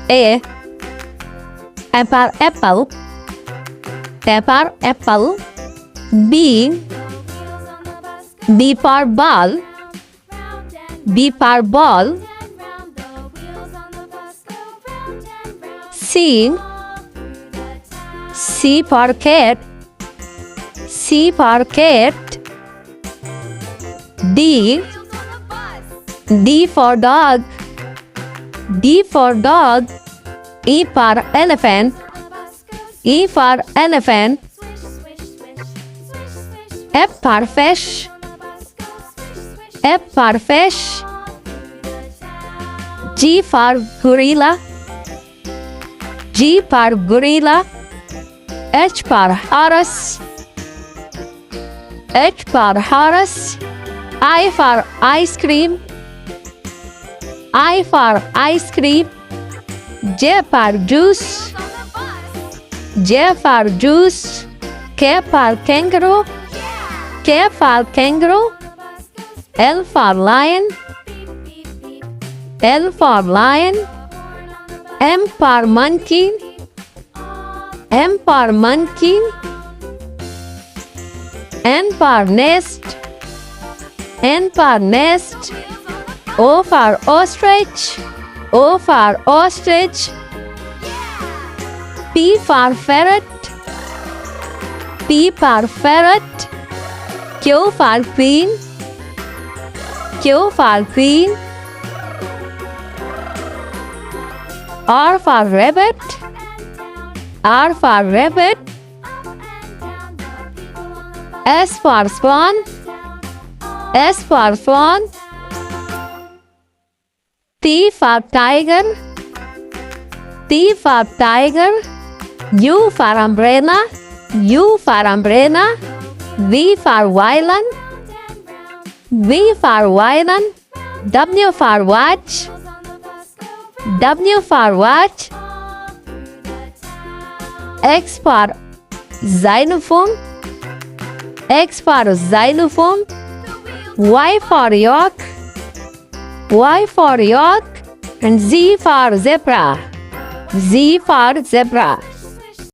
A for apple. A for apple. B for ball. B for ball. C for cat. C for cat. D for dog. D for dog. E for elephant. E for elephant. F for fish. F for fish. G for gorilla. G for gorilla. H for horse. H for horse. I for ice cream. I for ice cream. J for juice. J for juice. K for kangaroo. K for kangaroo. L for lion. L for lion. M for monkey. M for monkey. N for nest. N for nest. O for ostrich. O for ostrich. P for ferret. P for ferret. Q for queen. Q for queen. R for rabbit. R for rabbit. S for swan. S for swan. T for tiger. T for tiger. U for umbrella. U for umbrella. V for violin. V for violin. W for watch. W for watch. X for xylophone. X for xylophone. Y for york. Y for york. And Z for zebra. Z for zebra.